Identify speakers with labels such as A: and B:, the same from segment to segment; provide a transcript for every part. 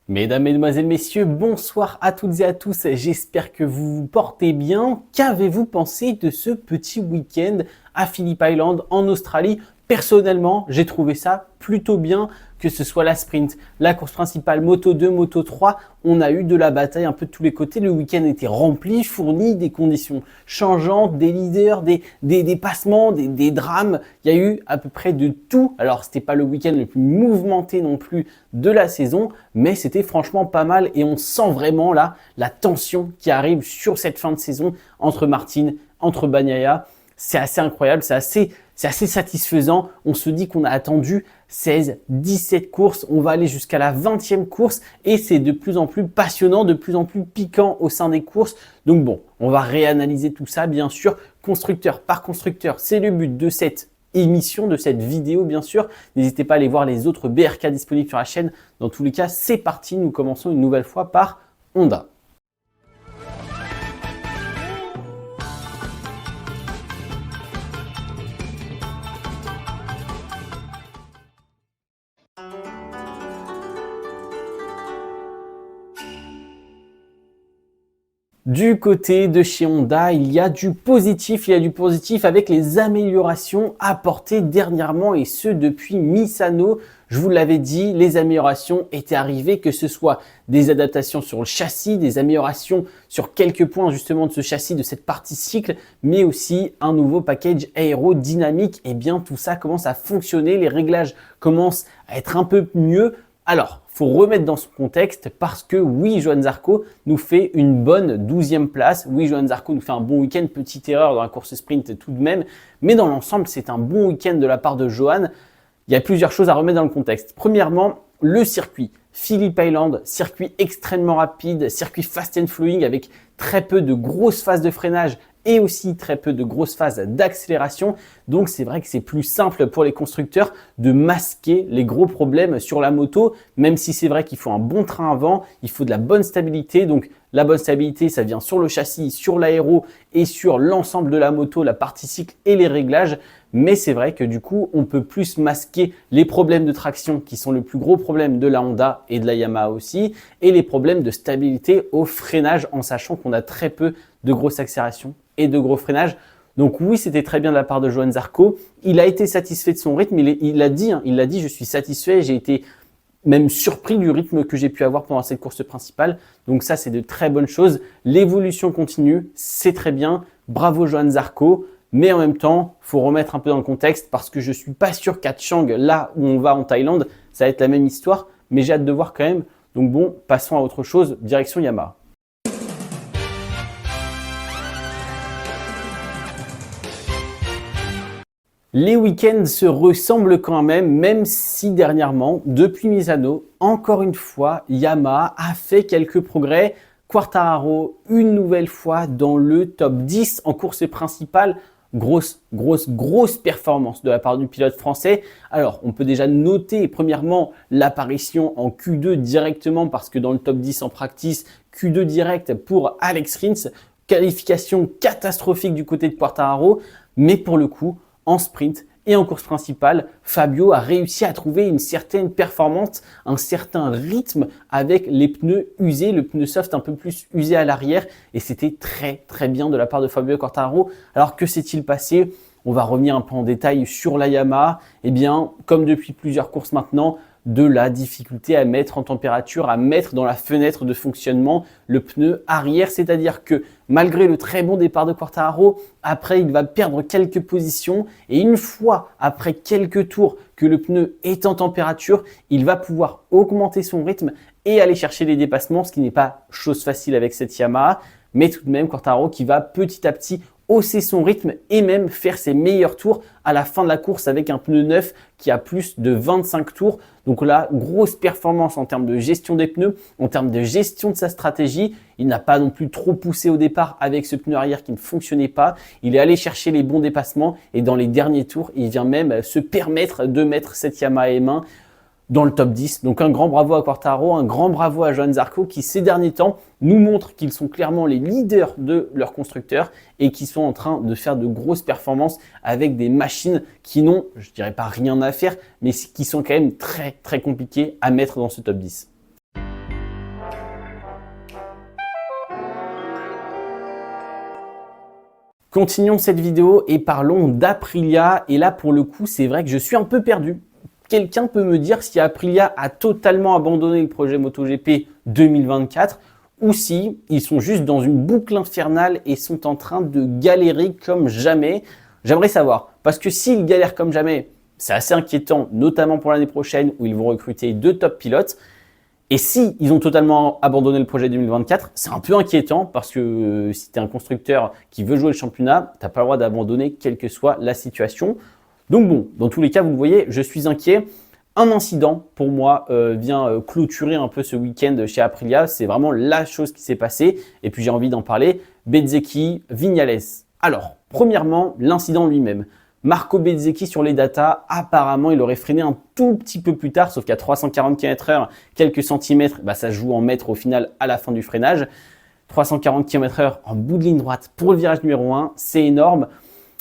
A: Mesdames, Mesdemoiselles, Messieurs, bonsoir à toutes et à tous, j'espère que vous vous portez bien. Qu'avez-vous pensé de ce petit week-end à Phillip Island en Australie? Personnellement, j'ai trouvé ça plutôt bien, que ce soit la sprint, la course principale, Moto 2, Moto 3, on a eu de la bataille un peu de tous les côtés. Le week-end était rempli, fourni, des conditions changeantes, des leaders, des dépassements, des drames. Il y a eu à peu près de tout. Alors, c'était pas le week-end le plus mouvementé non plus de la saison, mais c'était franchement pas mal et on sent vraiment là la tension qui arrive sur cette fin de saison entre Martin, entre Bagnaia. C'est assez incroyable, c'est assez satisfaisant. On se dit qu'on a attendu 16, 17 courses. On va aller jusqu'à la 20e course et c'est de plus en plus passionnant, de plus en plus piquant au sein des courses. Donc bon, on va réanalyser tout ça, bien sûr, constructeur par constructeur. C'est le but de cette émission, de cette vidéo, bien sûr. N'hésitez pas à aller voir les autres BRK disponibles sur la chaîne. Dans tous les cas, c'est parti. Nous commençons une nouvelle fois par Honda. Du côté de chez Honda, il y a du positif avec les améliorations apportées dernièrement et ce depuis Misano. Je vous l'avais dit, les améliorations étaient arrivées, que ce soit des adaptations sur le châssis, des améliorations sur quelques points justement de ce châssis, de cette partie cycle, mais aussi un nouveau package aérodynamique. Et bien tout ça commence à fonctionner, les réglages commencent à être un peu mieux. Alors, faut remettre dans ce contexte parce que oui, Johann Zarco nous fait une bonne 12e place. Oui, Johann Zarco nous fait un bon week-end. Petite erreur dans la course sprint tout de même. Mais dans l'ensemble, c'est un bon week-end de la part de Johann. Il y a plusieurs choses à remettre dans le contexte. Premièrement, le circuit. Phillip Island, circuit extrêmement rapide, circuit fast and flowing avec très peu de grosses phases de freinage et aussi très peu de grosses phases d'accélération. Donc c'est vrai que c'est plus simple pour les constructeurs de masquer les gros problèmes sur la moto, même si c'est vrai qu'il faut un bon train avant, il faut de la bonne stabilité. Donc la bonne stabilité, ça vient sur le châssis, sur l'aéro et sur l'ensemble de la moto, la partie cycle et les réglages. Mais c'est vrai que du coup, on peut plus masquer les problèmes de traction qui sont le plus gros problème de la Honda et de la Yamaha aussi, et les problèmes de stabilité au freinage en sachant qu'on a très peu de grosses accélérations et de gros freinages. Donc oui, c'était très bien de la part de Johann Zarco. Il a été satisfait de son rythme. Il l'a dit, je suis satisfait. J'ai été même surpris du rythme que j'ai pu avoir pendant cette course principale. Donc ça, c'est de très bonnes choses. L'évolution continue, c'est très bien. Bravo Johann Zarco. Mais en même temps, il faut remettre un peu dans le contexte parce que je ne suis pas sûr qu'à Chang, là où on va en Thaïlande, ça va être la même histoire. Mais j'ai hâte de voir quand même. Donc bon, passons à autre chose. Direction Yamaha. Les week-ends se ressemblent quand même si dernièrement, depuis Misano, encore une fois, Yamaha a fait quelques progrès. Quartararo, une nouvelle fois dans le top 10 en course principale. Grosse performance de la part du pilote français. Alors, on peut déjà noter premièrement l'apparition en Q2 directement parce que dans le top 10 en practice, Q2 direct pour Alex Rins. Qualification catastrophique du côté de Quartararo, mais pour le coup, en sprint et en course principale, Fabio a réussi à trouver une certaine performance, un certain rythme avec les pneus usés, le pneu soft un peu plus usé à l'arrière et c'était très bien de la part de Fabio Quartararo. Alors que s'est-il passé? On va revenir un peu en détail sur la Yamaha. Eh bien, comme depuis plusieurs courses maintenant, de la difficulté à mettre en température, à mettre dans la fenêtre de fonctionnement le pneu arrière. C'est-à-dire que malgré le très bon départ de Quartararo, après il va perdre quelques positions et une fois après quelques tours que le pneu est en température, il va pouvoir augmenter son rythme et aller chercher les dépassements, ce qui n'est pas chose facile avec cette Yamaha. Mais tout de même, Quartararo qui va petit à petit hausser son rythme et même faire ses meilleurs tours à la fin de la course avec un pneu neuf qui a plus de 25 tours. Donc là, grosse performance en termes de gestion des pneus, en termes de gestion de sa stratégie. Il n'a pas non plus trop poussé au départ avec ce pneu arrière qui ne fonctionnait pas. Il est allé chercher les bons dépassements et dans les derniers tours, il vient même se permettre de mettre cette Yamaha M1 dans le top 10. Donc un grand bravo à Quartararo, un grand bravo à Johann Zarco qui ces derniers temps nous montrent qu'ils sont clairement les leaders de leur constructeur et qui sont en train de faire de grosses performances avec des machines qui n'ont, je dirais pas rien à faire, mais qui sont quand même très compliquées à mettre dans ce top 10. Continuons cette vidéo et parlons d'Aprilia. Et là, pour le coup, c'est vrai que je suis un peu perdu. Quelqu'un peut me dire si Aprilia a totalement abandonné le projet MotoGP 2024 ou si ils sont juste dans une boucle infernale et sont en train de galérer comme jamais. J'aimerais savoir, parce que s'ils galèrent comme jamais, c'est assez inquiétant, notamment pour l'année prochaine où ils vont recruter 2 top pilotes. Et si ils ont totalement abandonné le projet 2024, c'est un peu inquiétant parce que si tu es un constructeur qui veut jouer le championnat, tu n'as pas le droit d'abandonner quelle que soit la situation. Donc bon, dans tous les cas, vous le voyez, je suis inquiet. Un incident, pour moi, vient clôturer un peu ce week-end chez Aprilia. C'est vraiment la chose qui s'est passée. Et puis, j'ai envie d'en parler. Bezzecchi, Vignales. Alors, premièrement, l'incident lui-même. Marco Bezzecchi sur les datas, apparemment, il aurait freiné un tout petit peu plus tard, sauf qu'à 340 km/h, quelques centimètres, ça joue en mètres au final à la fin du freinage. 340 km/h en bout de ligne droite pour le virage numéro 1, c'est énorme.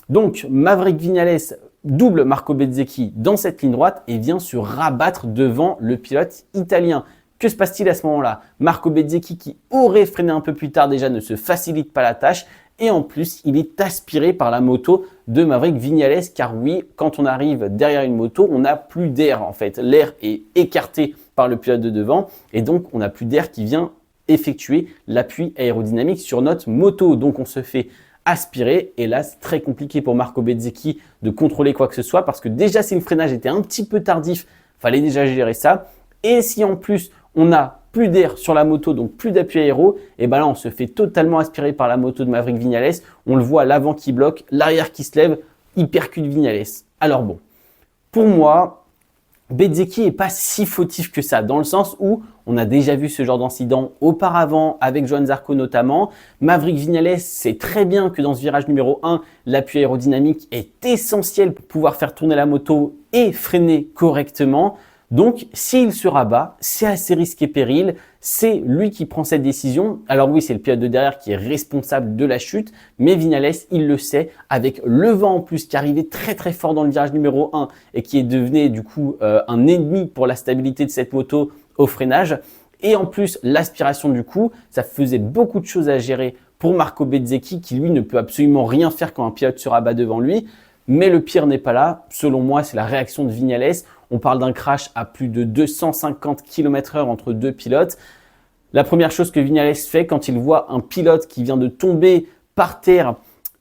A: Donc, Maverick Vignales double Marco Bezzecchi dans cette ligne droite et vient se rabattre devant le pilote italien. Que se passe-t-il à ce moment-là? Marco Bezzecchi, qui aurait freiné un peu plus tard déjà, ne se facilite pas la tâche et en plus, il est aspiré par la moto de Maverick Vignales car oui, quand on arrive derrière une moto, on n'a plus d'air en fait. L'air est écarté par le pilote de devant et donc on n'a plus d'air qui vient effectuer l'appui aérodynamique sur notre moto. Donc on se fait aspirer et là c'est très compliqué pour Marco Bezzecchi de contrôler quoi que ce soit parce que déjà si le freinage était un petit peu tardif, fallait déjà gérer ça et si en plus on a plus d'air sur la moto donc plus d'appui aéro et là on se fait totalement aspirer par la moto de Maverick Vignales, on le voit l'avant qui bloque, l'arrière qui se lève, il percute Vignales. Alors bon, pour moi Bezzecchi n'est pas si fautif que ça, dans le sens où on a déjà vu ce genre d'incident auparavant avec Johann Zarco notamment. Maverick Vignales sait très bien que dans ce virage numéro 1, l'appui aérodynamique est essentiel pour pouvoir faire tourner la moto et freiner correctement. Donc, s'il se rabat, c'est assez risqué péril, c'est lui qui prend cette décision. Alors oui, c'est le pilote de derrière qui est responsable de la chute, mais Vignales, il le sait, avec le vent en plus qui arrivait très très fort dans le virage numéro 1 et qui est devenu du coup un ennemi pour la stabilité de cette moto au freinage. Et en plus, l'aspiration du coup, ça faisait beaucoup de choses à gérer pour Marco Bezzecchi qui lui ne peut absolument rien faire quand un pilote se rabat devant lui. Mais le pire n'est pas là, selon moi, c'est la réaction de Vignales. On parle d'un crash à plus de 250 km/h entre deux pilotes. La première chose que Vignales fait quand il voit un pilote qui vient de tomber par terre,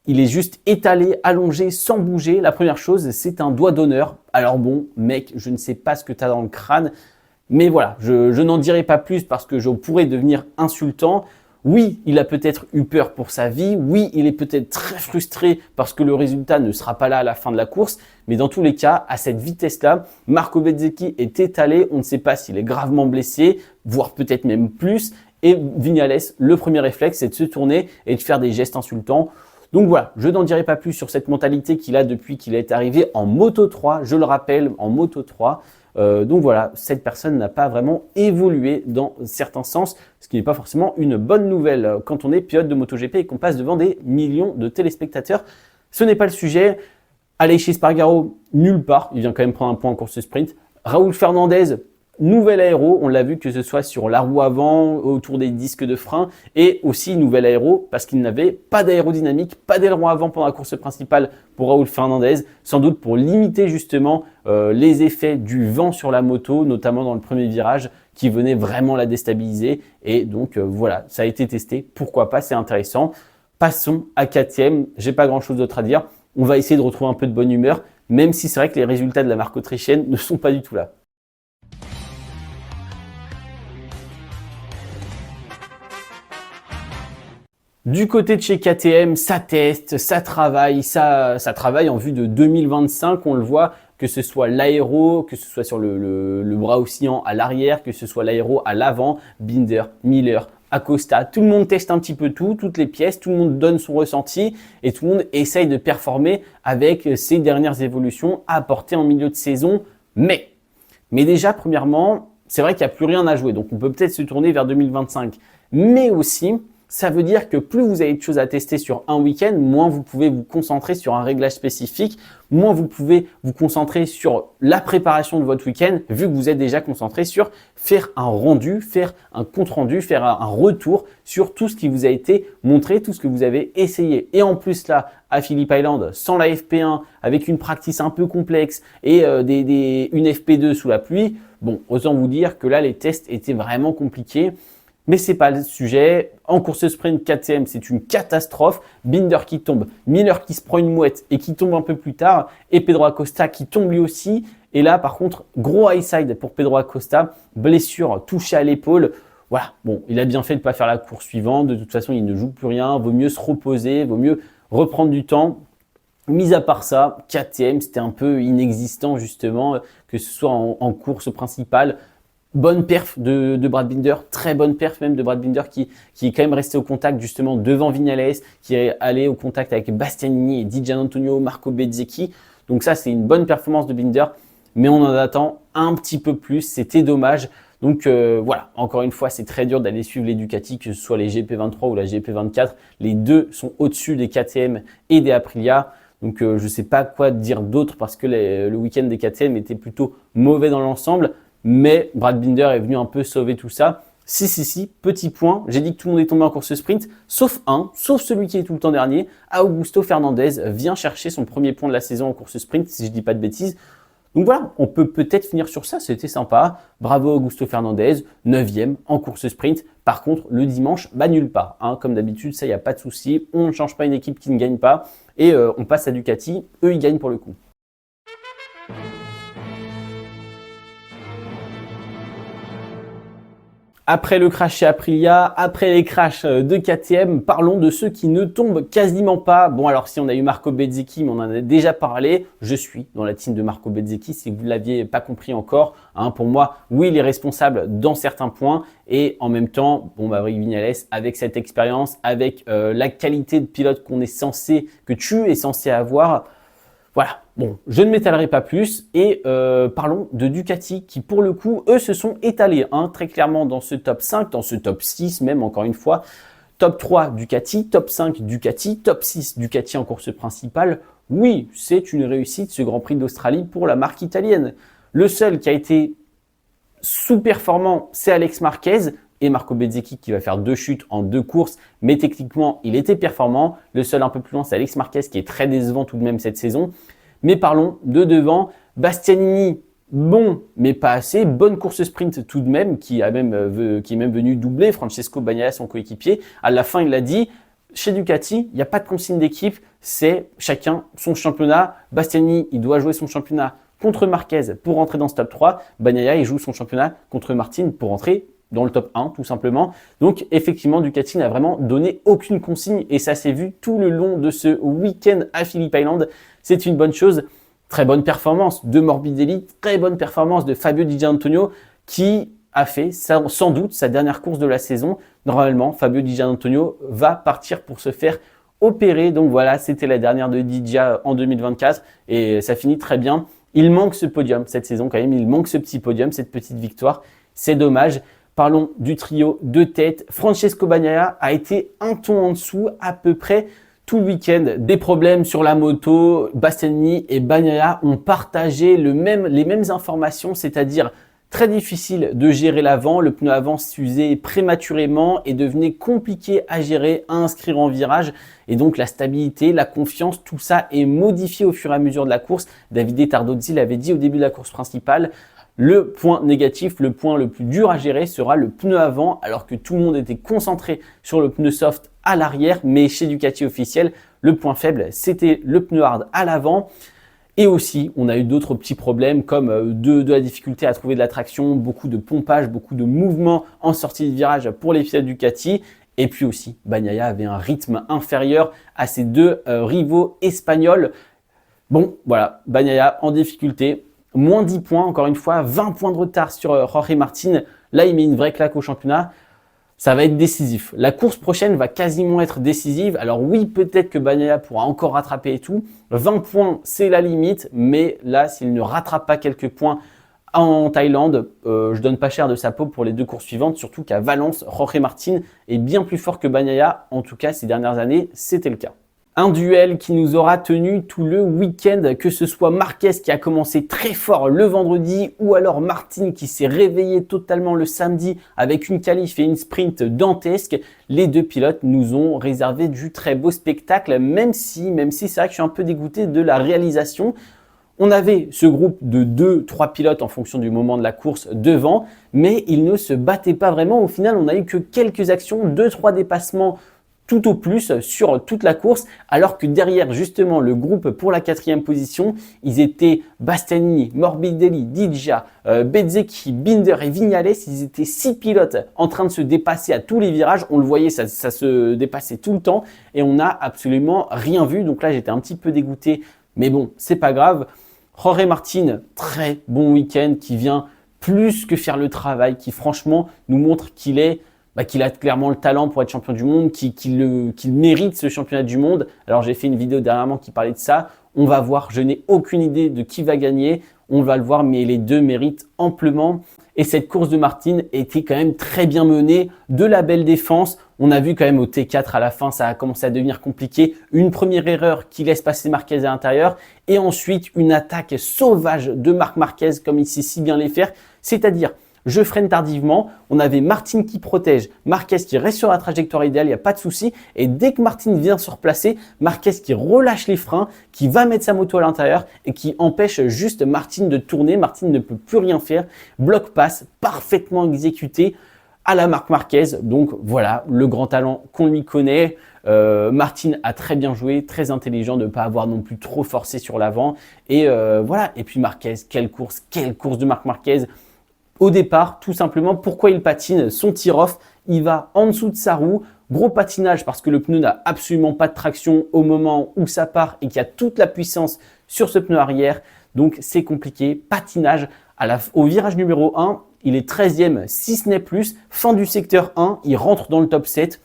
A: il est juste étalé, allongé, sans bouger. La première chose, c'est un doigt d'honneur. Alors bon, mec, je ne sais pas ce que tu as dans le crâne, mais voilà, je n'en dirai pas plus parce que je pourrais devenir insultant. Oui, il a peut-être eu peur pour sa vie. Oui, il est peut-être très frustré parce que le résultat ne sera pas là à la fin de la course. Mais dans tous les cas, à cette vitesse-là, Marco Bezzecchi est étalé. On ne sait pas s'il est gravement blessé, voire peut-être même plus. Et Vignales, le premier réflexe, c'est de se tourner et de faire des gestes insultants. Donc voilà, je n'en dirai pas plus sur cette mentalité qu'il a depuis qu'il est arrivé en Moto 3. Je le rappelle, en Moto 3. Donc voilà, cette personne n'a pas vraiment évolué dans certains sens, ce qui n'est pas forcément une bonne nouvelle quand on est pilote de MotoGP et qu'on passe devant des millions de téléspectateurs. Ce n'est pas le sujet. Aleix Espargaro, nulle part. Il vient quand même prendre un point en course sprint. Raúl Fernandez, nouvel aéro. On l'a vu que ce soit sur la roue avant, autour des disques de frein et aussi nouvel aéro parce qu'il n'avait pas d'aérodynamique, pas d'aileron avant pendant la course principale pour Raúl Fernandez, sans doute pour limiter justement les effets du vent sur la moto, notamment dans le premier virage qui venait vraiment la déstabiliser. Et donc voilà, ça a été testé. Pourquoi pas, c'est intéressant. Passons à KTM. J'ai pas grand chose d'autre à dire. On va essayer de retrouver un peu de bonne humeur, même si c'est vrai que les résultats de la marque autrichienne ne sont pas du tout là. Du côté de chez KTM, ça teste, ça travaille en vue de 2025. On le voit, que ce soit l'aéro, que ce soit sur le bras oscillant à l'arrière, que ce soit l'aéro à l'avant, Binder, Miller, Acosta, tout le monde teste un petit peu tout, toutes les pièces, tout le monde donne son ressenti et tout le monde essaye de performer avec ces dernières évolutions apportées en milieu de saison. Mais déjà, premièrement, c'est vrai qu'il n'y a plus rien à jouer, donc on peut peut-être se tourner vers 2025. Mais aussi, Ça veut dire que plus vous avez de choses à tester sur un week-end, moins vous pouvez vous concentrer sur un réglage spécifique, moins vous pouvez vous concentrer sur la préparation de votre week-end, vu que vous êtes déjà concentré sur faire un rendu, faire un compte-rendu, faire un retour sur tout ce qui vous a été montré, tout ce que vous avez essayé. Et en plus là, à Phillip Island, sans la FP1, avec une practice un peu complexe et une FP2 sous la pluie, bon, autant vous dire que là, les tests étaient vraiment compliqués. Mais c'est pas le sujet. En course sprint, KTM, c'est une catastrophe. Binder qui tombe, Miller qui se prend une mouette et qui tombe un peu plus tard, et Pedro Acosta qui tombe lui aussi. Et là, par contre, gros high side pour Pedro Acosta, blessure touchée à l'épaule. Voilà, bon, il a bien fait de ne pas faire la course suivante. De toute façon, il ne joue plus rien. Vaut mieux se reposer, vaut mieux reprendre du temps. Mis à part ça, KTM, c'était un peu inexistant justement, que ce soit en course principale. Bonne perf de Brad Binder, très bonne perf même de Brad Binder qui est quand même resté au contact justement devant Viñales, qui est allé au contact avec Bastianini et Di Giannantonio, Marco Bezzecchi. Donc ça, c'est une bonne performance de Binder, mais on en attend un petit peu plus, c'était dommage. Donc voilà, encore une fois, c'est très dur d'aller suivre les Ducati, que ce soit les GP23 ou la GP24. Les deux sont au-dessus des KTM et des Aprilia. Donc je ne sais pas quoi dire d'autre parce que le week-end des KTM était plutôt mauvais dans l'ensemble. Mais Brad Binder est venu un peu sauver tout ça. Si, petit point, j'ai dit que tout le monde est tombé en course sprint, sauf celui qui est tout le temps dernier. Augusto Fernandez vient chercher son premier point de la saison en course sprint, si je ne dis pas de bêtises. Donc voilà, on peut peut-être finir sur ça, c'était sympa. Bravo Augusto Fernandez, 9e en course sprint. Par contre, le dimanche, nulle part. Comme d'habitude, ça, il n'y a pas de souci. On ne change pas une équipe qui ne gagne pas. Et on passe à Ducati, eux, ils gagnent pour le coup. Après le crash chez Aprilia, après les crashs de KTM, parlons de ceux qui ne tombent quasiment pas. Bon, alors si on a eu Marco Bezzecchi, mais on en a déjà parlé, je suis dans la team de Marco Bezzecchi, si vous ne l'aviez pas compris encore. Pour moi, oui, il est responsable dans certains points et en même temps, avec Viñales, avec cette expérience, avec la qualité de pilote que tu es censé avoir. Voilà, bon, je ne m'étalerai pas plus et parlons de Ducati qui pour le coup, eux se sont étalés très clairement dans ce top 5, dans ce top 6 même encore une fois. Top 3 Ducati, top 5 Ducati, top 6 Ducati en course principale. Oui, c'est une réussite ce Grand Prix d'Australie pour la marque italienne. Le seul qui a été sous-performant, c'est Alex Marquez et Marco Bezzecchi qui va faire 2 chutes en 2 courses, mais techniquement, il était performant. Le seul un peu plus loin, c'est Alex Marquez qui est très décevant tout de même cette saison. Mais parlons de devant. Bastianini, bon, mais pas assez. Bonne course sprint tout de même, qui est même venu doubler Francesco Bagnaia, son coéquipier. À la fin, il l'a dit, chez Ducati, il n'y a pas de consigne d'équipe, c'est chacun son championnat. Bastianini, il doit jouer son championnat contre Marquez pour rentrer dans ce top 3. Bagnaia, il joue son championnat contre Martin pour rentrer dans le top 1 tout simplement. Donc effectivement, Ducati n'a vraiment donné aucune consigne et ça s'est vu tout le long de ce week-end à Phillip Island. C'est une bonne chose. Très bonne performance de Morbidelli, très bonne performance de Fabio Di Giannantonio qui a fait sans doute sa dernière course de la saison. Normalement, Fabio Di Giannantonio va partir pour se faire opérer. Donc voilà, c'était la dernière de Digia en 2024 et ça finit très bien. Il manque ce podium cette saison quand même, il manque ce petit podium, cette petite victoire. C'est dommage. Parlons du trio de tête. Francesco Bagnaia a été un ton en dessous à peu près tout le week-end. Des problèmes sur la moto. Bastianini et Bagnaia ont partagé les mêmes informations, c'est-à-dire très difficile de gérer l'avant. Le pneu avant s'usait prématurément et devenait compliqué à gérer, à inscrire en virage. Et donc la stabilité, la confiance, tout ça est modifié au fur et à mesure de la course. Davide Tardozzi l'avait dit au début de la course principale. Le point négatif, le point le plus dur à gérer sera le pneu avant, alors que tout le monde était concentré sur le pneu soft à l'arrière, mais chez Ducati officiel, le point faible, c'était le pneu hard à l'avant. Et aussi, on a eu d'autres petits problèmes comme de la difficulté à trouver de la traction, beaucoup de pompage, beaucoup de mouvements en sortie de virage pour les pilotes Ducati. Et puis aussi, Bagnaia avait un rythme inférieur à ses deux rivaux espagnols. Bon, voilà, Bagnaia en difficulté. Moins 10 points, encore une fois, 20 points de retard sur Jorge Martin. Là, il met une vraie claque au championnat. Ça va être décisif. La course prochaine va quasiment être décisive. Alors oui, peut-être que Bagnaia pourra encore rattraper et tout. 20 points, c'est la limite. Mais là, s'il ne rattrape pas quelques points En Thaïlande, je donne pas cher de sa peau pour les 2 courses suivantes, surtout qu'à Valence, Jorge Martin est bien plus fort que Bagnaia. En tout cas, ces dernières années, c'était le cas. Un duel qui nous aura tenu tout le week-end, que ce soit Marquez qui a commencé très fort le vendredi ou alors Martin qui s'est réveillé totalement le samedi avec une qualif et une sprint dantesque. Les 2 pilotes nous ont réservé du très beau spectacle, même si c'est vrai que je suis un peu dégoûté de la réalisation. On avait ce groupe de 2-3 pilotes en fonction du moment de la course devant, mais ils ne se battaient pas vraiment. Au final, on n'a eu que quelques actions, 2-3 dépassements tout au plus sur toute la course, alors que derrière justement le groupe pour la 4e position, ils étaient Bastianini, Morbidelli, Digia, Bezzecchi, Binder et Vignales. Ils étaient 6 pilotes en train de se dépasser à tous les virages. On le voyait, ça se dépassait tout le temps et on n'a absolument rien vu. Donc là, j'étais un petit peu dégoûté, mais bon, c'est pas grave. Jorge Martin, très bon week-end qui vient plus que faire le travail, qui franchement nous montre qu'il a clairement le talent pour être champion du monde, qu'il mérite ce championnat du monde. Alors j'ai fait une vidéo dernièrement qui parlait de ça. On va voir, je n'ai aucune idée de qui va gagner. On va le voir, mais les 2 méritent amplement. Et cette course de Martin était quand même très bien menée, de la belle défense. On a vu quand même au T4 à la fin, ça a commencé à devenir compliqué. Une première erreur qui laisse passer Marquez à l'intérieur et ensuite une attaque sauvage de Marc Marquez comme il sait si bien les faire. C'est-à-dire, je freine tardivement, on avait Martin qui protège, Marquez qui reste sur la trajectoire idéale, il n'y a pas de souci. Et dès que Martin vient se replacer, Marquez qui relâche les freins, qui va mettre sa moto à l'intérieur et qui empêche juste Martin de tourner. Martin ne peut plus rien faire. Bloc passe parfaitement exécuté à la Marc Marquez. Donc voilà, le grand talent qu'on lui connaît. Martin a très bien joué, très intelligent de ne pas avoir non plus trop forcé sur l'avant. Et voilà, et puis Marquez, quelle course de Marc Marquez. Au départ, tout simplement, pourquoi il patine? Son tir-off, il va en dessous de sa roue. Gros patinage parce que le pneu n'a absolument pas de traction au moment où ça part et qu'il y a toute la puissance sur ce pneu arrière. Donc, c'est compliqué. Patinage au virage numéro 1, il est 13e, si ce n'est plus. Fin du secteur 1, il rentre dans le top 7.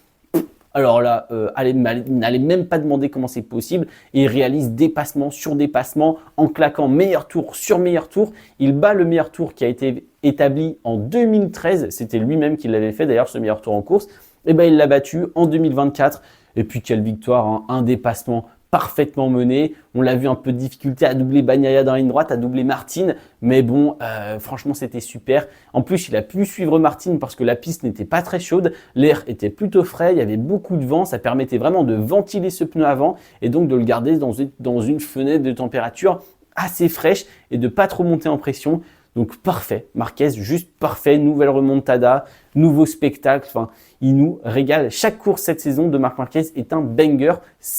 A: Alors là, n'allez même pas demander comment c'est possible. Et il réalise dépassement sur dépassement en claquant meilleur tour sur meilleur tour. Il bat le meilleur tour qui a été établi en 2013. C'était lui-même qui l'avait fait d'ailleurs, ce meilleur tour en course. Et ben il l'a battu en 2024. Et puis quelle victoire, hein, un dépassement parfaitement mené. On l'a vu un peu de difficulté à doubler Bagnaia dans la ligne droite, à doubler Martin. Mais bon, franchement, c'était super. En plus, il a pu suivre Martin parce que la piste n'était pas très chaude. L'air était plutôt frais. Il y avait beaucoup de vent. Ça permettait vraiment de ventiler ce pneu avant et donc de le garder dans une fenêtre de température assez fraîche et de pas trop monter en pression. Donc parfait, Marquez, juste parfait, nouvelle remontada, nouveau spectacle, enfin, il nous régale. Chaque course cette saison de Marc Marquez est un banger.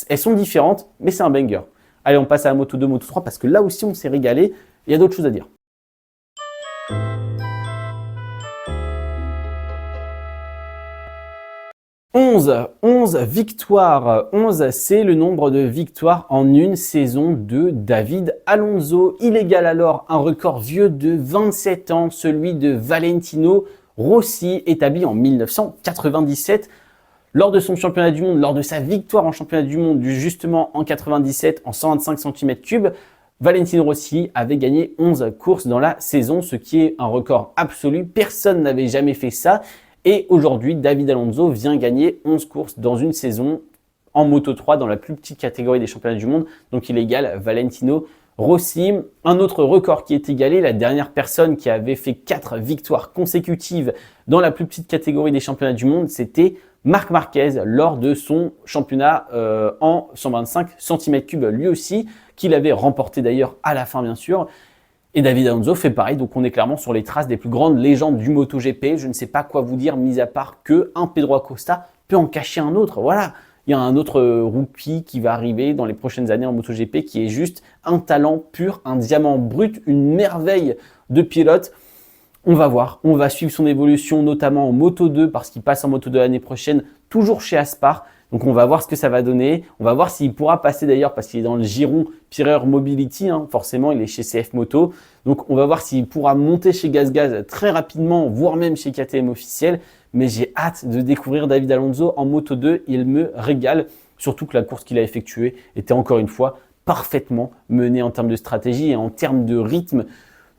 A: Elles sont différentes, mais c'est un banger. Allez, on passe à la Moto 2, Moto 3, parce que là aussi on s'est régalé, il y a d'autres choses à dire. 11 victoires. 11, c'est le nombre de victoires en une saison de David Alonso. Il égale alors un record vieux de 27 ans, celui de Valentino Rossi, établi en 1997. Lors de son championnat du monde, lors de sa victoire en championnat du monde, justement en 97, en 125 cm3, Valentino Rossi avait gagné 11 courses dans la saison, ce qui est un record absolu. Personne n'avait jamais fait ça. Et aujourd'hui, David Alonso vient gagner 11 courses dans une saison en Moto 3 dans la plus petite catégorie des championnats du monde. Donc il égale Valentino Rossi. Un autre record qui est égalé, la dernière personne qui avait fait 4 victoires consécutives dans la plus petite catégorie des championnats du monde, c'était Marc Marquez lors de son championnat en 125 cm3 lui aussi, qu'il avait remporté d'ailleurs à la fin bien sûr. Et David Alonso fait pareil, donc on est clairement sur les traces des plus grandes légendes du MotoGP. Je ne sais pas quoi vous dire, mis à part que un Pedro Acosta peut en cacher un autre. Voilà, il y a un autre rookie qui va arriver dans les prochaines années en MotoGP qui est juste un talent pur, un diamant brut, une merveille de pilote. On va voir, on va suivre son évolution, notamment en Moto 2, parce qu'il passe en Moto 2 l'année prochaine, toujours chez Aspar. Donc on va voir ce que ça va donner. On va voir s'il pourra passer d'ailleurs, parce qu'il est dans le giron Pireur Mobility, hein, forcément il est chez CF Moto. Donc on va voir s'il pourra monter chez GazGaz très rapidement, voire même chez KTM officiel. Mais j'ai hâte de découvrir David Alonso en Moto 2, il me régale. Surtout que la course qu'il a effectuée était encore une fois parfaitement menée en termes de stratégie et en termes de rythme.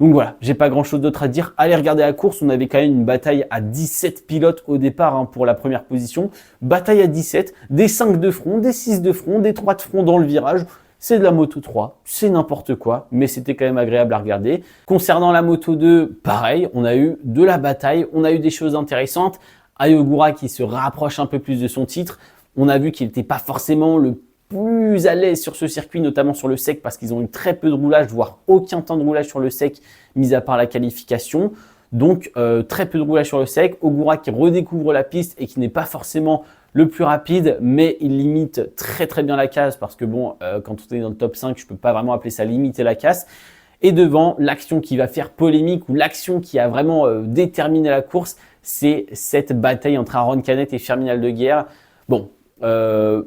A: Donc voilà, j'ai pas grand chose d'autre à dire. Allez regarder la course, on avait quand même une bataille à 17 pilotes au départ hein, pour la première position. Bataille à 17, des 5 de front, des 6 de front, des 3 de front dans le virage. C'est de la Moto 3, c'est n'importe quoi, mais c'était quand même agréable à regarder. Concernant la Moto 2, pareil, on a eu de la bataille, on a eu des choses intéressantes. Ai Ogura qui se rapproche un peu plus de son titre. On a vu qu'il n'était pas forcément le plus à l'aise sur ce circuit, notamment sur le sec, parce qu'ils ont eu très peu de roulage, voire aucun temps de roulage sur le sec, mis à part la qualification. Donc, très peu de roulage sur le sec. Ogura qui redécouvre la piste et qui n'est pas forcément le plus rapide, mais il limite très très bien la casse, parce que bon, quand on est dans le top 5, je ne peux pas vraiment appeler ça limiter la casse. Et devant, l'action qui va faire polémique ou l'action qui a vraiment déterminé la course, c'est cette bataille entre Aron Canet et Fermin Aldeguer. Bon,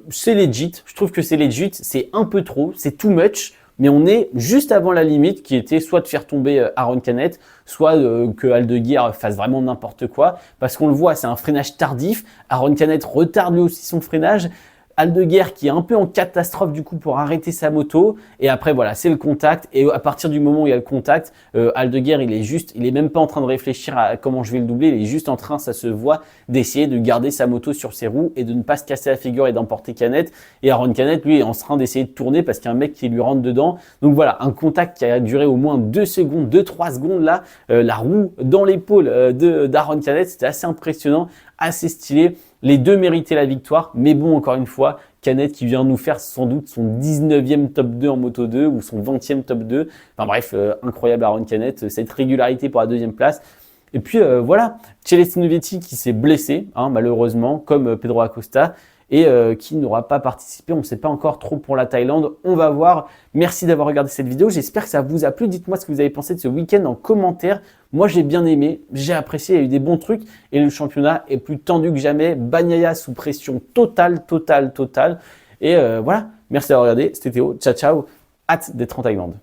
A: c'est legit, je trouve que c'est legit, c'est un peu trop, c'est too much, mais on est juste avant la limite qui était soit de faire tomber Aron Canet, soit que Aldeguer fasse vraiment n'importe quoi, parce qu'on le voit, c'est un freinage tardif, Aron Canet retarde lui aussi son freinage, Aldeguer qui est un peu en catastrophe du coup pour arrêter sa moto, et après voilà, c'est le contact, et à partir du moment où il y a le contact, Aldeguer il est même pas en train de réfléchir à comment je vais le doubler, il est juste en train, ça se voit, d'essayer de garder sa moto sur ses roues et de ne pas se casser la figure et d'emporter Canet, et Aron Canet lui est en train d'essayer de tourner parce qu'il y a un mec qui lui rentre dedans, donc voilà, un contact qui a duré au moins 2 secondes, 2-3 secondes là, la roue dans l'épaule d'Aron Canet, c'était assez impressionnant, assez stylé. Les deux méritaient la victoire, mais bon, encore une fois, Canet qui vient nous faire sans doute son 19e top 2 en Moto 2 ou son 20e top 2. Enfin bref, incroyable Aron Canet, cette régularité pour la deuxième place. Et puis voilà, Celestino Vietti qui s'est blessé, hein, malheureusement, comme Pedro Acosta, et qui n'aura pas participé. On ne sait pas encore trop pour la Thaïlande. On va voir. Merci d'avoir regardé cette vidéo. J'espère que ça vous a plu. Dites-moi ce que vous avez pensé de ce week-end en commentaire. Moi, j'ai bien aimé. J'ai apprécié. Il y a eu des bons trucs. Et le championnat est plus tendu que jamais. Bagnaia sous pression totale. Et voilà. Merci d'avoir regardé. C'était Théo. Ciao, ciao. Hâte d'être en Thaïlande.